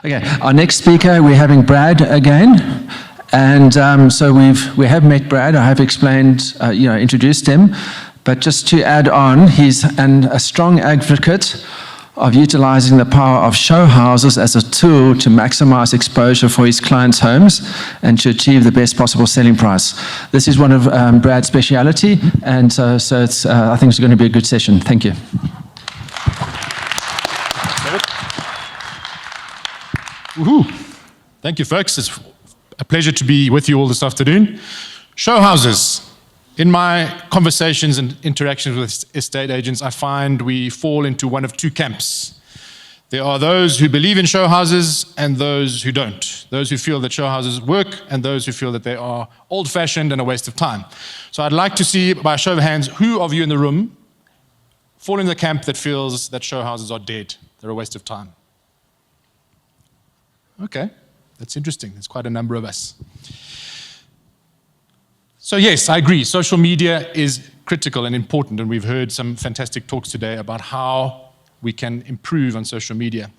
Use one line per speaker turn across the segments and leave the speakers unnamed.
Okay, our next speaker, we're having Brad again. And so we have met Brad. I have explained, introduced him. But just to add on, he's a strong advocate of utilizing the power of show houses as a tool to maximize exposure for his clients' homes and to achieve the best possible selling price. This is one of Brad's speciality, and so it's, I think it's going to be a good session. Thank you.
Woohoo. Thank you, folks. It's a pleasure to be with you all this afternoon. Show houses. In my conversations and interactions with estate agents, I find we fall into one of two camps. There are those who believe in show houses and those who don't. Those who feel that show houses work and those who feel that they are old-fashioned and a waste of time. So I'd like to see, by a show of hands, who of you in the room fall in the camp that feels that show houses are dead, they're a waste of time. Okay, that's interesting. There's quite a number of us. So yes, I agree. Social media is critical and important, and we've heard some fantastic talks today about how we can improve on social media.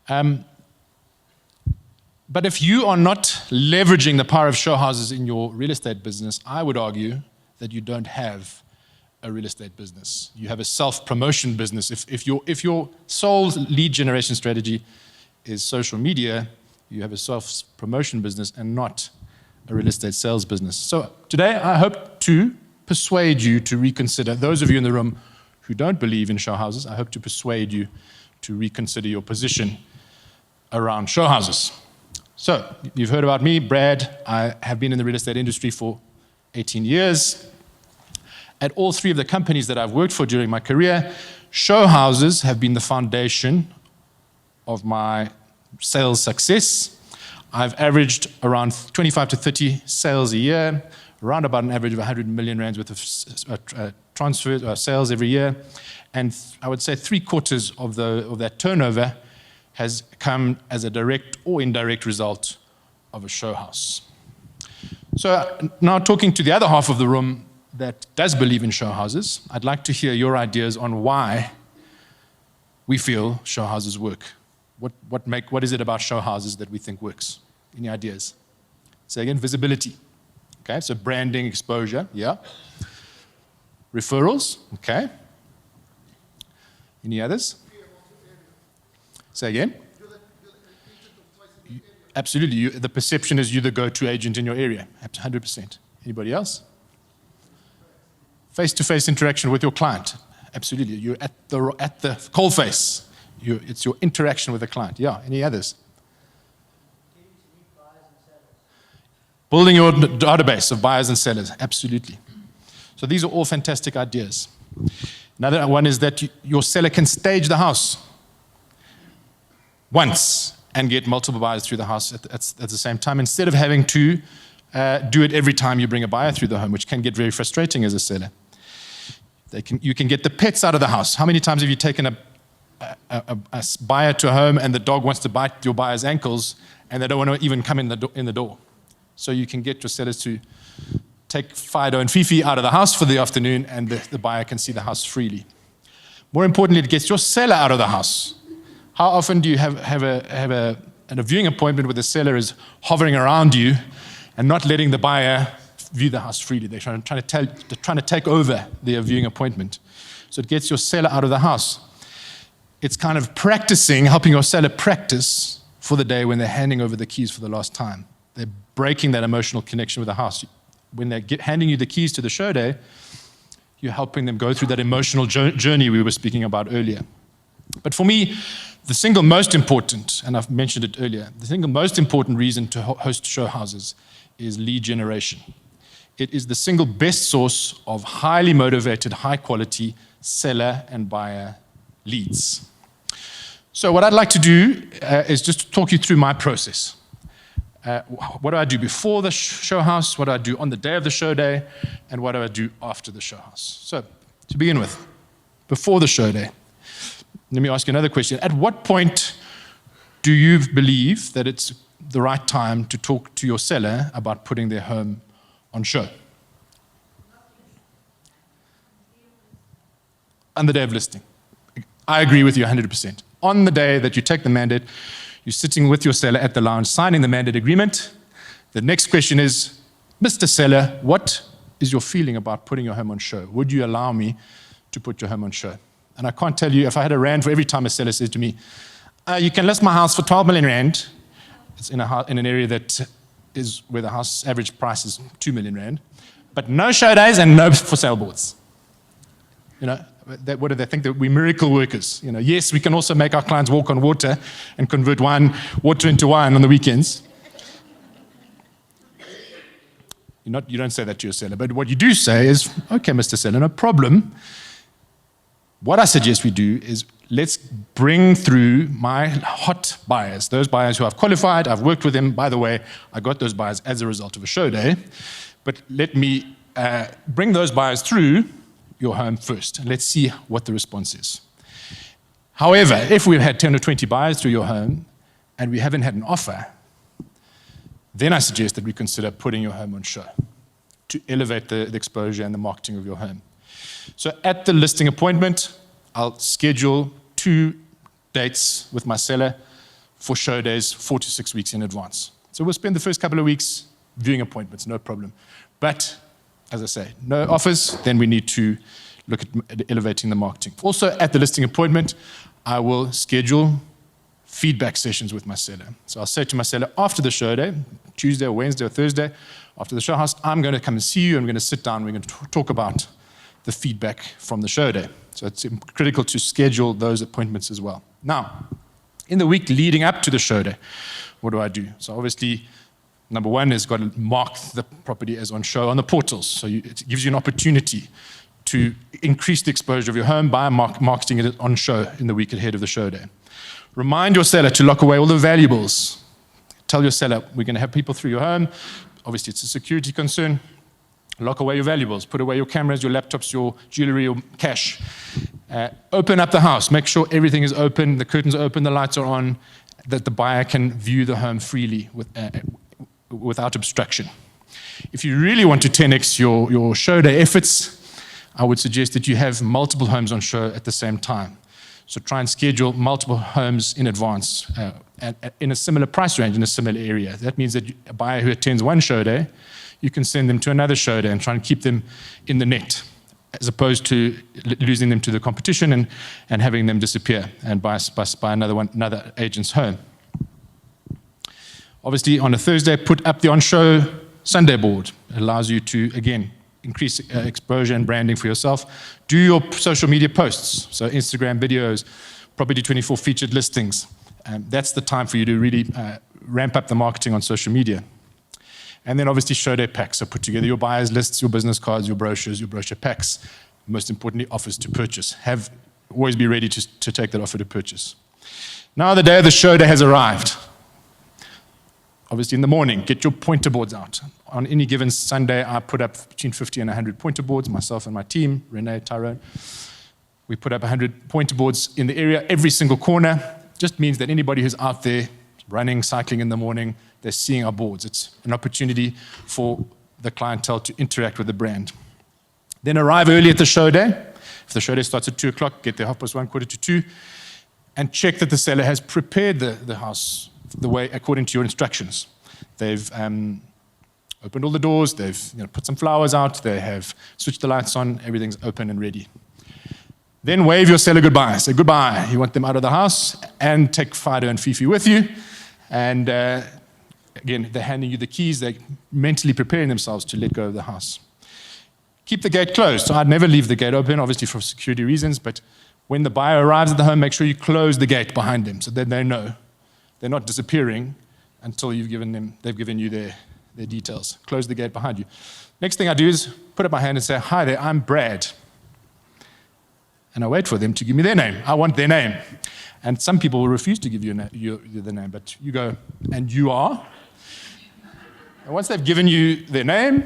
But if you are not leveraging the power of show houses in your real estate business, I would argue that you don't have a real estate business. You have a self-promotion business. If your sole lead generation strategy is social media, you have a self-promotion business and not a real estate sales business. So today I hope to persuade you to reconsider. Those of you in the room who don't believe in show houses, I hope to persuade you to reconsider your position around show houses. So you've heard about me, Brad. I have been in the real estate industry for 18 years. At all three of the companies that I've worked for during my career, show houses have been the foundation of my sales success. I've averaged around 25 to 30 sales a year, around about an average of 100 million rands worth of transfer sales every year. And I would say 3/4 of that turnover has come as a direct or indirect result of a show house. So now talking to the other half of the room that does believe in show houses, I'd like to hear your ideas on why we feel show houses work. What is it about show houses that we think works? Any ideas? Say again, visibility. Okay, so branding, exposure, yeah. Referrals, okay. Any others? Say again. Absolutely, the perception is you're the go-to agent in your area, 100%. Anybody else? Face-to-face interaction with your client, absolutely. You're at the coalface. It's your interaction with the client. Yeah, any others? Building your database of buyers and sellers, absolutely. So these are all fantastic ideas. Another one is that your seller can stage the house once and get multiple buyers through the house at the same time, instead of having to do it every time you bring a buyer through the home, which can get very frustrating as a seller. You can get the pets out of the house. How many times have you taken a buyer to a home and the dog wants to bite your buyer's ankles and they don't want to even come in the door? So you can get your sellers to take Fido and Fifi out of the house for the afternoon and the buyer can see the house freely. More importantly, it gets your seller out of the house. How often do you have a viewing appointment where the seller is hovering around you and not letting the buyer view the house freely? They're trying to take over their viewing appointment. So it gets your seller out of the house. It's kind of helping your seller practice for the day when they're handing over the keys for the last time. They're breaking that emotional connection with the house. When they're handing you the keys to the show day, you're helping them go through that emotional journey we were speaking about earlier. But for me, the single most important, and I've mentioned it earlier, the single most important reason to host show houses is lead generation. It is the single best source of highly motivated, high quality seller and buyer leads. So what I'd like to do is just talk you through my process. What do I do before the show house? What do I do on the day of the show day? And what do I do after the show house? So to begin with, before the show day, let me ask you another question. At what point do you believe that it's the right time to talk to your seller about putting their home on show? On the day of listing. I agree with you 100%. On the day that you take the mandate, you're sitting with your seller at the lounge, signing the mandate agreement. The next question is, Mr. Seller, what is your feeling about putting your home on show? Would you allow me to put your home on show? And I can't tell you, if I had a rand for every time a seller says to me, you can list my house for 12 million rand. It's in an area that is where the house average price is 2 million rand, but no show days and no for sale boards. What do they think? That we're miracle workers? Yes, we can also make our clients walk on water and convert water into wine on the weekends. You don't say that to your seller, but what you do say is, okay, Mr. Seller, no problem. What I suggest we do is let's bring through my hot buyers, those buyers who I've qualified, I've worked with them. By the way, I got those buyers as a result of a show day, but let me bring those buyers through your home first, and let's see what the response is. However, if we've had 10 or 20 buyers through your home and we haven't had an offer, then I suggest that we consider putting your home on show to elevate the exposure and the marketing of your home. So at the listing appointment, I'll schedule 2 dates with my seller for show days 4 to 6 weeks in advance. So we'll spend the first couple of weeks viewing appointments, no problem. But as I say, no offers, then we need to look at elevating the marketing. Also at the listing appointment, I will schedule feedback sessions with my seller. So I'll say to my seller, after the show day, Tuesday or Wednesday or Thursday, after the show house, I'm going to come and see you, I'm going to sit down, we're going to talk about the feedback from the show day. So it's critical to schedule those appointments as well. Now, in the week leading up to the show day, what do I do? So obviously, number one is got to mark the property as on show on the portals. So it gives you an opportunity to increase the exposure of your home by marketing it on show in the week ahead of the show day. Remind your seller to lock away all the valuables. Tell your seller, we're going to have people through your home. Obviously, it's a security concern. Lock away your valuables. Put away your cameras, your laptops, your jewelry, your cash. Open up the house. Make sure everything is open, the curtains are open, the lights are on, that the buyer can view the home freely without obstruction. If you really want to 10x your show day efforts, I would suggest that you have multiple homes on show at the same time. So try and schedule multiple homes in advance in a similar price range, in a similar area. That means that a buyer who attends one show day, you can send them to another show day and try and keep them in the net, as opposed to losing them to the competition and having them disappear and buy another agent's home. Obviously, on a Thursday, put up the on-show Sunday board. It allows you to, again, increase exposure and branding for yourself. Do your social media posts, so Instagram videos, Property 24 featured listings. That's the time for you to really ramp up the marketing on social media. And then obviously show day packs. So put together your buyers lists, your business cards, your brochures, your brochure packs. Most importantly, offers to purchase. Always be ready to take that offer to purchase. Now the day of the show day has arrived. Obviously in the morning, get your pointer boards out. On any given Sunday, I put up between 50 and 100 pointer boards, myself and my team, Renee, Tyrone. We put up 100 pointer boards in the area, every single corner. Just means that anybody who's out there running, cycling in the morning, they're seeing our boards. It's an opportunity for the clientele to interact with the brand. Then arrive early at the show day. If the show day starts at 2 o'clock, get there 1:30, 1:45, and check that the seller has prepared the house the way according to your instructions. They've opened all the doors, they've put some flowers out, they have switched the lights on, everything's open and ready. Then wave your seller goodbye. Say goodbye. You want them out of the house, and take Fido and Fifi with you. And again, they're handing you the keys. They're mentally preparing themselves to let go of the house. Keep the gate closed. So I'd never leave the gate open, obviously for security reasons. But when the buyer arrives at the home, make sure you close the gate behind them so that they know they're not disappearing until they've given you their details. Close the gate behind you. Next thing I do is put up my hand and say, "Hi there, I'm Brad." And I wait for them to give me their name. I want their name. And some people will refuse to give you the name, but you go, "And you are?" And once they've given you their name,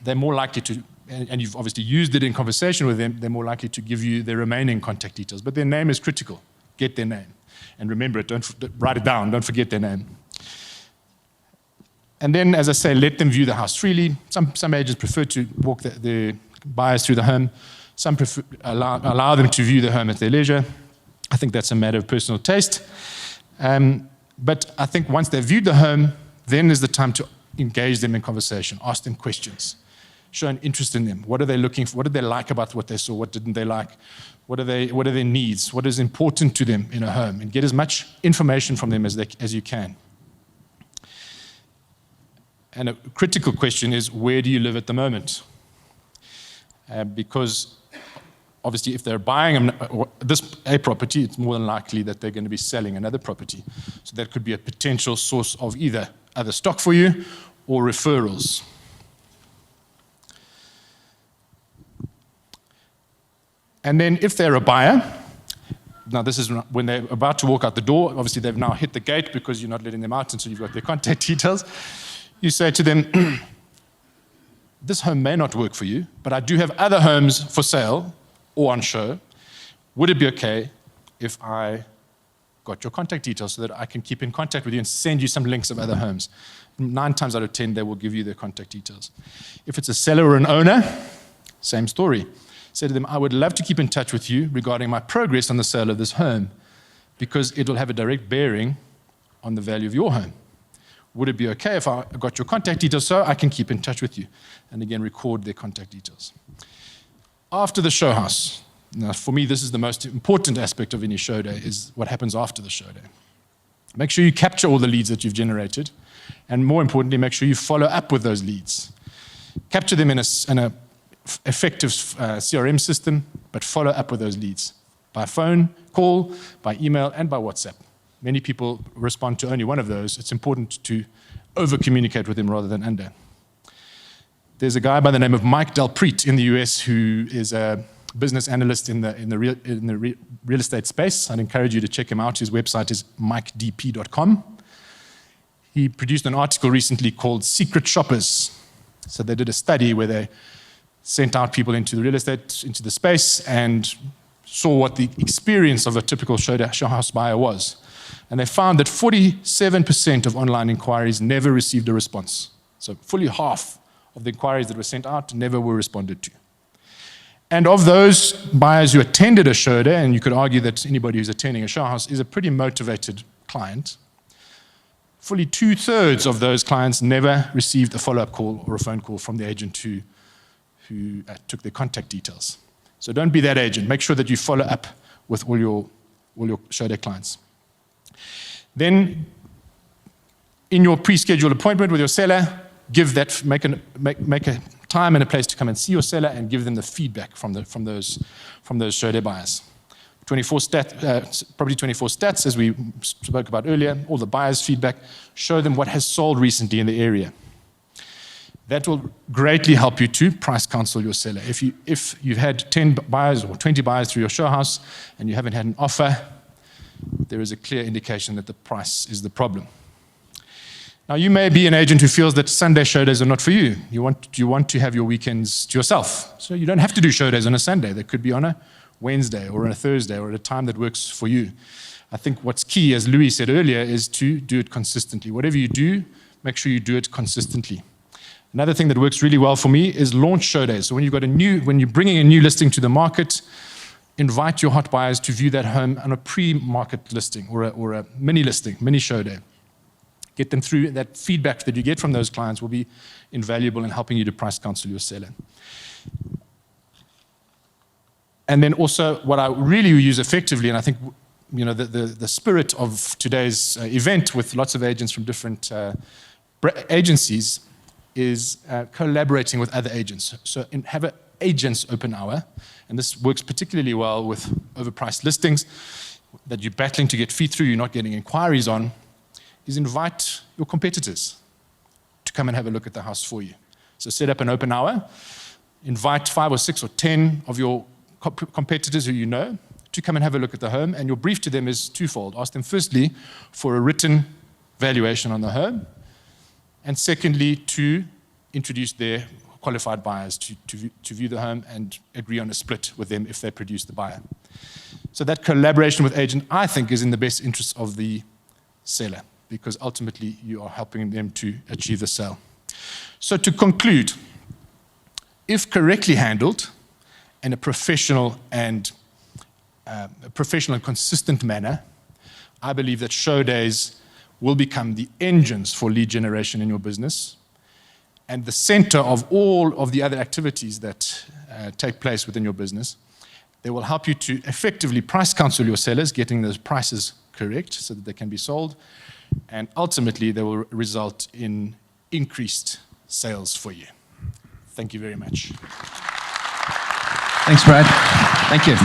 they're more likely to, and you've obviously used it in conversation with them, they're more likely to give you their remaining contact details. But their name is critical. Get their name. And remember it, write it down, don't forget their name. And then, as I say, let them view the house freely. Some agents prefer to walk the buyers through the home. Some allow them to view the home at their leisure. I think that's a matter of personal taste. But I think once they've viewed the home, then is the time to engage them in conversation, ask them questions, show an interest in them. What are they looking for? What did they like about what they saw? What didn't they like? What are their needs? What is important to them in a home? And get as much information from them as you can. And a critical question is, where do you live at the moment? Because obviously, if they're buying a property, it's more than likely that they're going to be selling another property. So that could be a potential source of either other stock for you or referrals. And then if they're a buyer, now this is when they're about to walk out the door, obviously they've now hit the gate because you're not letting them out until you've got their contact details. You say to them, this home may not work for you, but I do have other homes for sale or on show. Would it be okay if I got your contact details so that I can keep in contact with you and send you some links of other homes? 9 times out of 10, they will give you their contact details. If it's a seller or an owner, same story. Say to them, I would love to keep in touch with you regarding my progress on the sale of this home because it will have a direct bearing on the value of your home. Would it be okay if I got your contact details so I can keep in touch with you? And again, record their contact details. After the show house, now for me, this is the most important aspect of any show day, is what happens after the show day. Make sure you capture all the leads that you've generated, and more importantly, make sure you follow up with those leads. Capture them in a effective CRM system, but follow up with those leads by phone, call, by email, and by WhatsApp. Many people respond to only one of those. It's important to over-communicate with them rather than under. There's a guy by the name of Mike Delpreet in the US who is a business analyst in the real estate space. I'd encourage you to check him out. His website is mikedp.com. He produced an article recently called Secret Shoppers. So they did a study where they sent out people into the real estate, into the space, and saw what the experience of a typical show house buyer was. And they found that 47% of online inquiries never received a response. So fully half of the inquiries that were sent out never were responded to. And of those buyers who attended a show day, and you could argue that anybody who's attending a show house is a pretty motivated client, fully 2/3 of those clients never received a follow-up call or a phone call from the agent who took their contact details. So don't be that agent. Make sure that you follow up with all your show day clients. Then, in your pre-scheduled appointment with your seller, make a time and a place to come and see your seller and give them the feedback from those show day buyers. Property 24 stats, as we spoke about earlier, all the buyers' feedback, show them what has sold recently in the area. That will greatly help you to price counsel your seller. If you've had 10 buyers or 20 buyers through your show house and you haven't had an offer, there is a clear indication that the price is the problem. Now, you may be an agent who feels that Sunday show days are not for you. You want to have your weekends to yourself. So you don't have to do show days on a Sunday. They could be on a Wednesday or on a Thursday or at a time that works for you. I think what's key, as Louis said earlier, is to do it consistently. Whatever you do, make sure you do it consistently. Another thing that works really well for me is launch show days. So when you're bringing a new listing to the market, invite your hot buyers to view that home on a pre-market listing or a mini listing, mini show day. Get them through. That feedback that you get from those clients will be invaluable in helping you to price counsel your seller. And then also what I really use effectively, and I think the spirit of today's event with lots of agents from different agencies is collaborating with other agents. So have an agents open hour, and this works particularly well with overpriced listings that you're battling to get feed through, you're not getting inquiries on, is invite your competitors to come and have a look at the house for you. So set up an open hour, invite 5 or 6 or 10 of your competitors who you know to come and have a look at the home, and your brief to them is twofold. Ask them firstly for a written valuation on the home, and secondly, to introduce their qualified buyers to view the home and agree on a split with them if they produce the buyer. So that collaboration with agent, I think, is in the best interest of the seller, because ultimately you are helping them to achieve the sale. So to conclude, if correctly handled and a professional and a professional and consistent manner, I believe that show days will become the engines for lead generation in your business and the center of all of the other activities that take place within your business. They will help you to effectively price counsel your sellers, getting those prices correct so that they can be sold. And ultimately, they will result in increased sales for you. Thank you very much.
Thanks, Brad. Thank you.